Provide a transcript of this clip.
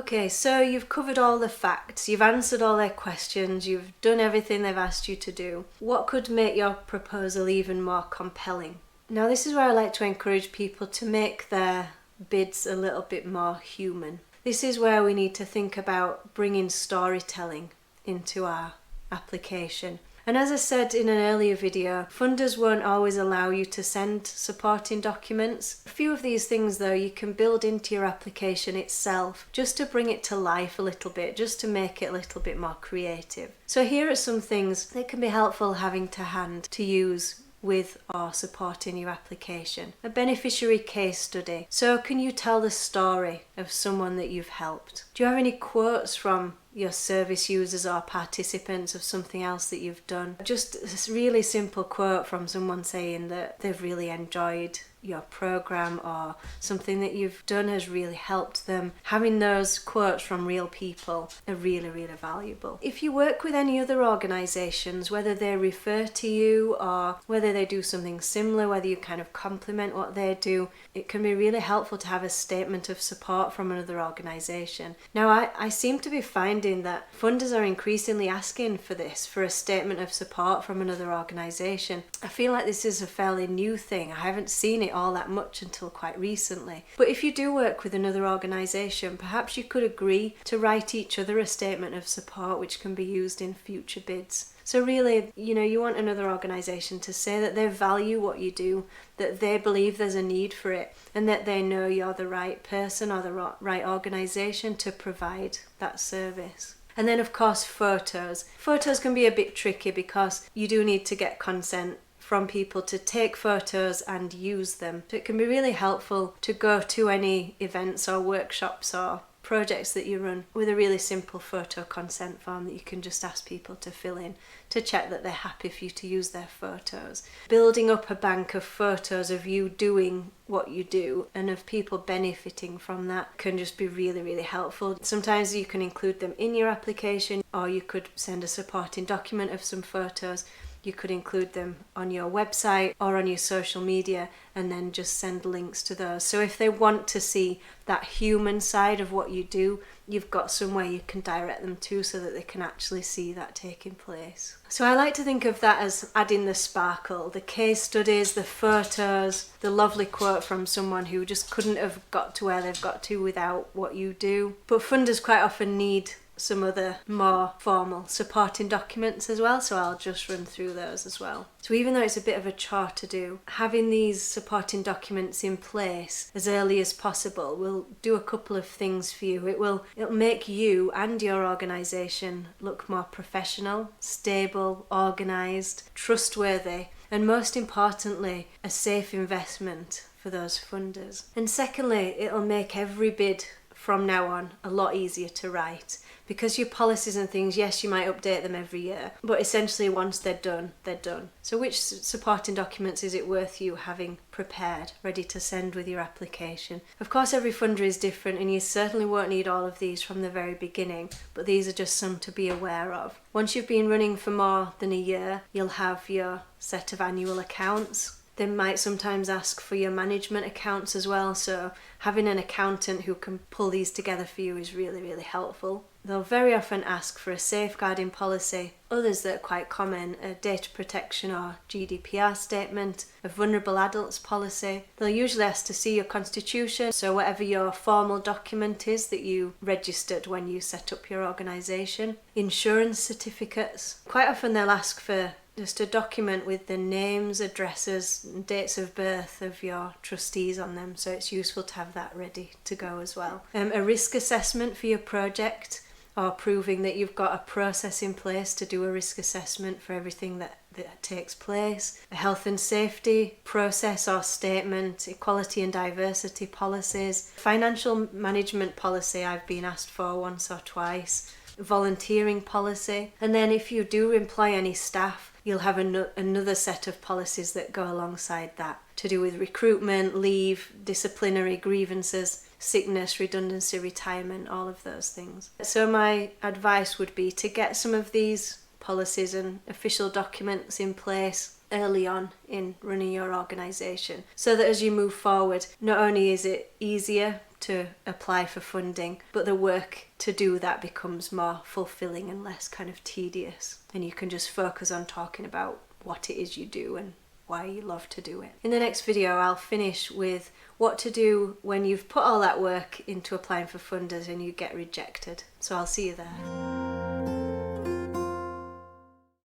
Okay, so you've covered all the facts, you've answered all their questions, you've done everything they've asked you to do. What could make your proposal even more compelling? Now this is where I like to encourage people to make their bids a little bit more human. This is where we need to think about bringing storytelling into our application. And as I said in an earlier video, funders won't always allow you to send supporting documents. A few of these things though you can build into your application itself just to bring it to life a little bit, just to make it a little bit more creative. So here are some things that can be helpful having to hand to use with or supporting your application. A beneficiary case study. So can you tell the story of someone that you've helped? Do you have any quotes from your service users or participants of something else that you've done? Just a really simple quote from someone saying that they've really enjoyed your program or something that you've done has really helped them. Having those quotes from real people are really, really valuable. If you work with any other organisations, whether they refer to you or whether they do something similar, whether you kind of complement what they do, it can be really helpful to have a statement of support from another organisation. Now I seem to be finding that funders are increasingly asking for this, for a statement of support from another organisation. I feel like this is a fairly new thing. I haven't seen it all that much until quite recently. But if you do work with another organisation, perhaps you could agree to write each other a statement of support which can be used in future bids. So really, you want another organisation to say that they value what you do, that they believe there's a need for it, and that they know you're the right person or the right organisation to provide that service. And then of course photos. Photos can be a bit tricky because you do need to get consent from people to take photos and use them. So it can be really helpful to go to any events or workshops or projects that you run with a really simple photo consent form that you can just ask people to fill in to check that they're happy for you to use their photos. Building up a bank of photos of you doing what you do and of people benefiting from that can just be really, really helpful. Sometimes you can include them in your application, or you could send a supporting document of some photos. You could include them on your website or on your social media and then just send links to those. So if they want to see that human side of what you do, you've got somewhere you can direct them to so that they can actually see that taking place. So I like to think of that as adding the sparkle, the case studies, the photos, the lovely quote from someone who just couldn't have got to where they've got to without what you do. But funders quite often need some other more formal supporting documents as well, so I'll just run through those as well. So even though it's a bit of a chore to do, having these supporting documents in place as early as possible will do a couple of things for you. It'll make you and your organisation look more professional, stable, organised, trustworthy, and most importantly, a safe investment for those funders. And secondly, it'll make every bid from now on a lot easier to write, because your policies and things, yes, you might update them every year, but essentially once they're done, they're done. So which supporting documents is it worth you having prepared, ready to send with your application? Of course, every funder is different and you certainly won't need all of these from the very beginning, but these are just some to be aware of. Once you've been running for more than a year, you'll have your set of annual accounts. They might sometimes ask for your management accounts as well, so having an accountant who can pull these together for you is really, really helpful. They'll very often ask for a safeguarding policy. Others that are quite common are data protection or GDPR statement, a vulnerable adults policy. They'll usually ask to see your constitution, so whatever your formal document is that you registered when you set up your organisation. Insurance certificates. Quite often they'll ask for just a document with the names, addresses, and dates of birth of your trustees on them, so it's useful to have that ready to go as well. A risk assessment for your project, or proving that you've got a process in place to do a risk assessment for everything that takes place. A health and safety process or statement, equality and diversity policies, financial management policy I've been asked for once or twice, volunteering policy, and then if you do employ any staff, you'll have another set of policies that go alongside that to do with recruitment, leave, disciplinary grievances, sickness, redundancy, retirement, all of those things. So my advice would be to get some of these policies and official documents in place early on in running your organisation, so that as you move forward, not only is it easier to apply for funding, but the work to do that becomes more fulfilling and less kind of tedious, and you can just focus on talking about what it is you do and why you love to do it. In the next video, I'll finish with what to do when you've put all that work into applying for funders and you get rejected. So I'll see you there.